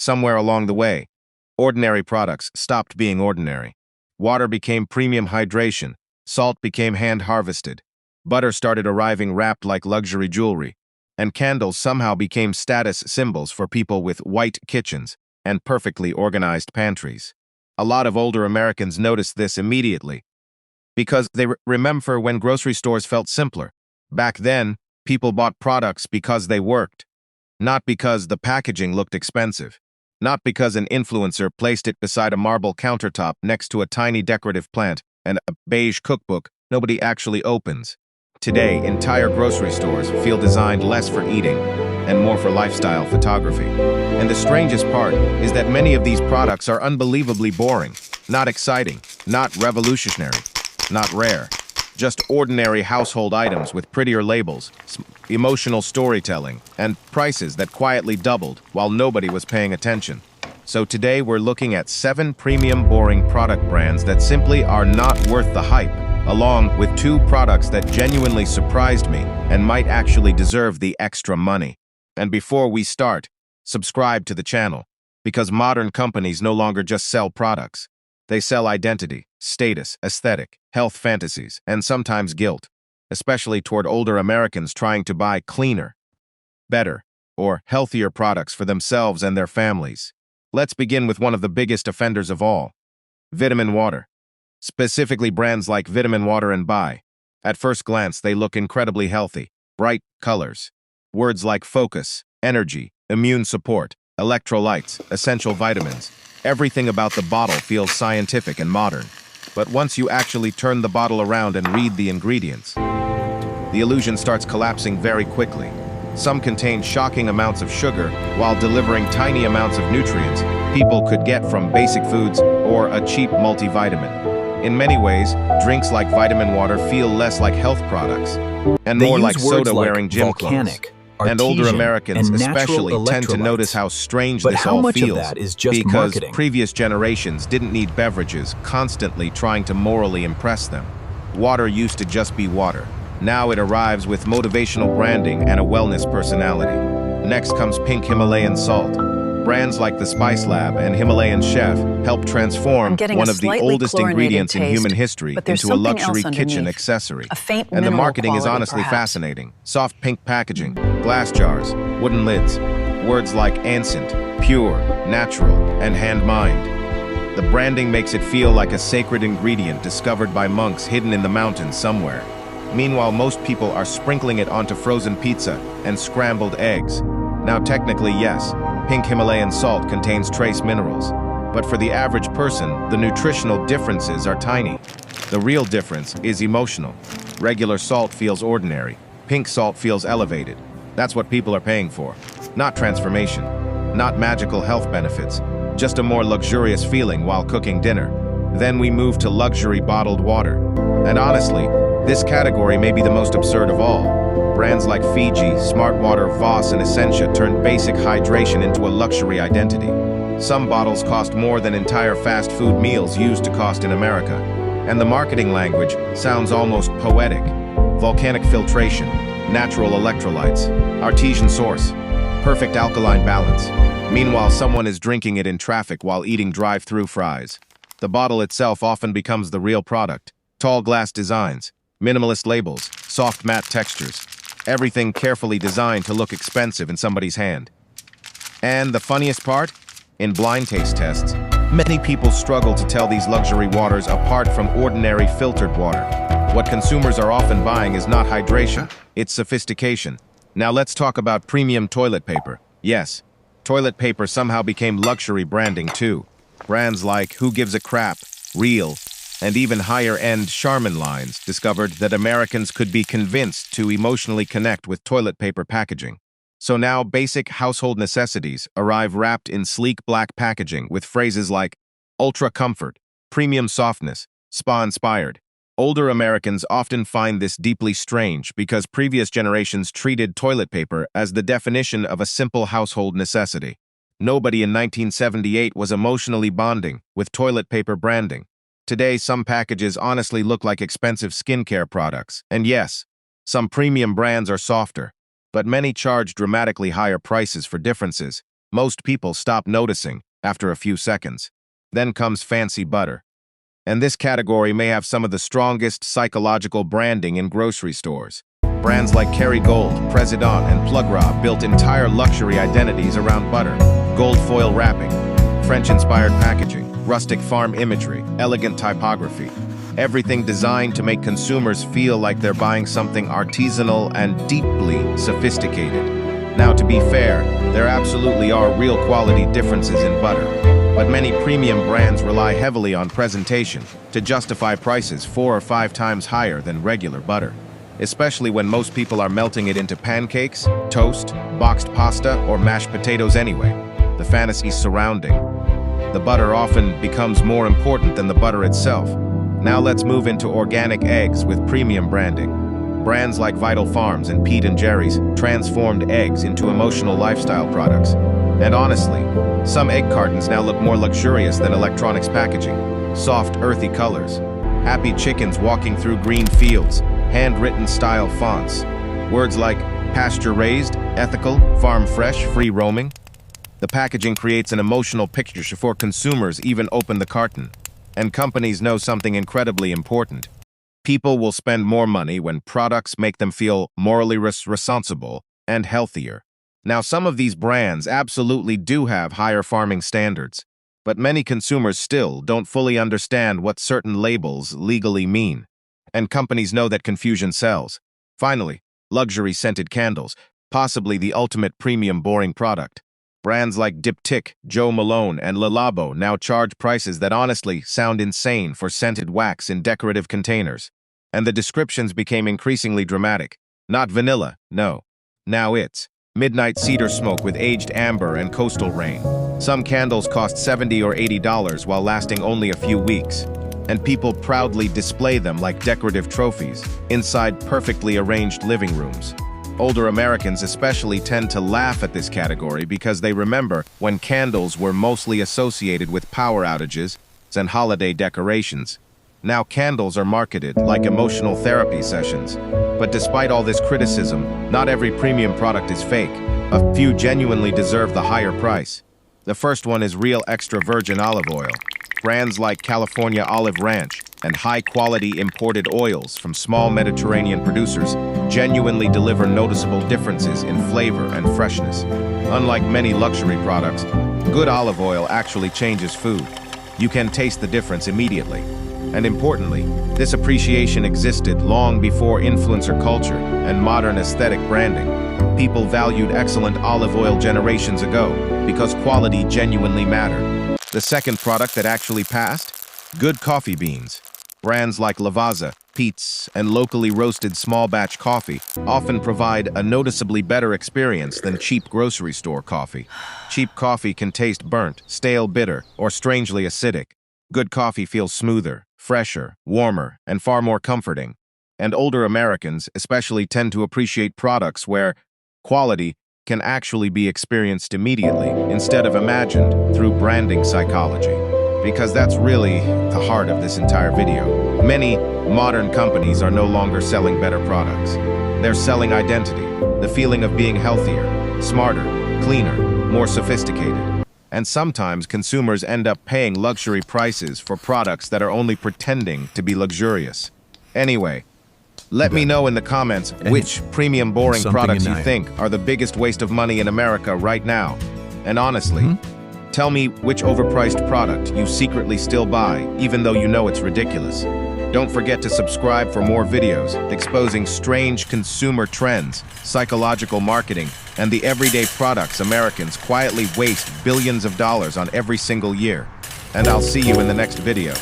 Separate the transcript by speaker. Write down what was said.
Speaker 1: somewhere along the way, ordinary products stopped being ordinary. Water became premium hydration, salt became hand-harvested, butter started arriving wrapped like luxury jewelry, and candles somehow became status symbols for people with white kitchens and perfectly organized pantries. A lot of older Americans noticed this immediately because they remember when grocery stores felt simpler. Back then, people bought products because they worked, not because the packaging looked expensive, not because an influencer placed it beside a marble countertop next to a tiny decorative plant and a beige cookbook nobody actually opens. Today, entire grocery stores feel designed less for eating and more for lifestyle photography. And the strangest part is that many of these products are unbelievably boring, not exciting, not revolutionary, not rare. Just ordinary household items with prettier labels, emotional storytelling, and prices that quietly doubled while nobody was paying attention. So today we're looking at 7 premium boring product brands that simply are not worth the hype, along with 2 products that genuinely surprised me and might actually deserve the extra money. And before we start, subscribe to the channel, because modern companies no longer just sell products. They sell identity, status, aesthetic, health fantasies, and sometimes guilt, especially toward older Americans trying to buy cleaner, better, or healthier products for themselves and their families. Let's begin with one of the biggest offenders of all, Vitaminwater. Specifically brands like Vitaminwater Bai. At first glance, they look incredibly healthy, bright colors. Words like focus, energy, immune support, electrolytes, essential vitamins. Everything about the bottle feels scientific and modern. But once you actually turn the bottle around and read the ingredients, the illusion starts collapsing very quickly. Some contain shocking amounts of sugar while delivering tiny amounts of nutrients people could get from basic foods or a cheap multivitamin. In many ways, drinks like Vitaminwater feel less like health products and more like soda-wearing gym clothes. And older Americans especially tend to notice how strange this all feels because previous generations didn't need beverages constantly trying to morally impress them. Water used to just be water. Now it arrives with motivational branding and a wellness personality. Next comes pink Himalayan salt. Brands like the Spice Lab and Himalayan Chef help transform one of the oldest ingredients in human history into a luxury kitchen accessory. And the marketing is honestly fascinating. Soft pink packaging, glass jars, wooden lids, words like ancient, pure, natural, and hand-mined. The branding makes it feel like a sacred ingredient discovered by monks hidden in the mountains somewhere. Meanwhile, most people are sprinkling it onto frozen pizza and scrambled eggs. Now, technically, yes, pink Himalayan salt contains trace minerals, but for the average person, the nutritional differences are tiny. The real difference is emotional. Regular salt feels ordinary. Pink salt feels elevated. That's what people are paying for. Not transformation, not magical health benefits, just a more luxurious feeling while cooking dinner. Then we move to luxury bottled water. And honestly, this category may be the most absurd of all. Brands like FIJI, Smartwater, VOSS, and Essentia turn basic hydration into a luxury identity. Some bottles cost more than entire fast food meals used to cost in America. And the marketing language sounds almost poetic. Volcanic filtration, natural electrolytes, artesian source, perfect alkaline balance. Meanwhile, someone is drinking it in traffic while eating drive-through fries. The bottle itself often becomes the real product. Tall glass designs, minimalist labels, soft matte textures. Everything carefully designed to look expensive in somebody's hand. And the funniest part? In blind taste tests, many people struggle to tell these luxury waters apart from ordinary filtered water. What consumers are often buying is not hydration, it's sophistication. Now let's talk about premium toilet paper. Yes, toilet paper somehow became luxury branding too. Brands like Who Gives a Crap, Real, and even higher-end Charmin lines discovered that Americans could be convinced to emotionally connect with toilet paper packaging. So now basic household necessities arrive wrapped in sleek black packaging with phrases like ultra comfort, premium softness, spa-inspired. Older Americans often find this deeply strange because previous generations treated toilet paper as the definition of a simple household necessity. Nobody in 1978 was emotionally bonding with toilet paper branding. Today, some packages honestly look like expensive skincare products. And yes, some premium brands are softer, but many charge dramatically higher prices for differences. Most people stop noticing after a few seconds. Then comes fancy butter. And this category may have some of the strongest psychological branding in grocery stores. Brands like Kerrygold, President, and Plug Raw built entire luxury identities around butter. Gold foil wrapping, French-inspired packaging, rustic farm imagery, elegant typography. Everything designed to make consumers feel like they're buying something artisanal and deeply sophisticated. Now, to be fair, there absolutely are real quality differences in butter, but many premium brands rely heavily on presentation to justify prices 4 or 5 times higher than regular butter, especially when most people are melting it into pancakes, toast, boxed pasta, or mashed potatoes anyway. The fantasies surrounding the butter often becomes more important than the butter itself. Now let's move into organic eggs with premium branding. Brands like Vital Farms and Pete & Jerry's transformed eggs into emotional lifestyle products. And honestly, some egg cartons now look more luxurious than electronics packaging. Soft, earthy colors, happy chickens walking through green fields, handwritten style fonts. Words like pasture-raised, ethical, farm-fresh, free roaming. The packaging creates an emotional picture before consumers even open the carton. And companies know something incredibly important. People will spend more money when products make them feel morally responsible and healthier. Now, some of these brands absolutely do have higher farming standards, but many consumers still don't fully understand what certain labels legally mean. And companies know that confusion sells. Finally, luxury scented candles, possibly the ultimate premium boring product. Brands like Diptyque, Joe Malone, and Le Labo now charge prices that honestly sound insane for scented wax in decorative containers. And the descriptions became increasingly dramatic. Not vanilla, no. Now it's midnight cedar smoke with aged amber and coastal rain. Some candles cost $70 or $80 while lasting only a few weeks. And people proudly display them like decorative trophies inside perfectly arranged living rooms. Older Americans especially tend to laugh at this category because they remember when candles were mostly associated with power outages and holiday decorations. Now candles are marketed like emotional therapy sessions. But despite all this criticism, not every premium product is fake. A few genuinely deserve the higher price. The first one is real extra virgin olive oil. Brands like California Olive Ranch and high-quality imported oils from small Mediterranean producers genuinely deliver noticeable differences in flavor and freshness. Unlike many luxury products, good olive oil actually changes food. You can taste the difference immediately. And importantly, this appreciation existed long before influencer culture and modern aesthetic branding. People valued excellent olive oil generations ago because quality genuinely mattered. The second product that actually passed? Good coffee beans. Brands like Lavazza, Peet's, and locally roasted small-batch coffee often provide a noticeably better experience than cheap grocery store coffee. Cheap coffee can taste burnt, stale, bitter, or strangely acidic. Good coffee feels smoother, fresher, warmer, and far more comforting. And older Americans especially tend to appreciate products where quality can actually be experienced immediately instead of imagined through branding psychology. Because that's really the heart of this entire video. Many modern companies are no longer selling better products. They're selling identity, the feeling of being healthier, smarter, cleaner, more sophisticated. And sometimes consumers end up paying luxury prices for products that are only pretending to be luxurious. Anyway, let me know in the comments which premium boring products you think are the biggest waste of money in America right now. And honestly, tell me which overpriced product you secretly still buy, even though you know it's ridiculous. Don't forget to subscribe for more videos exposing strange consumer trends, psychological marketing, and the everyday products Americans quietly waste billions of dollars on every single year. And I'll see you in the next video.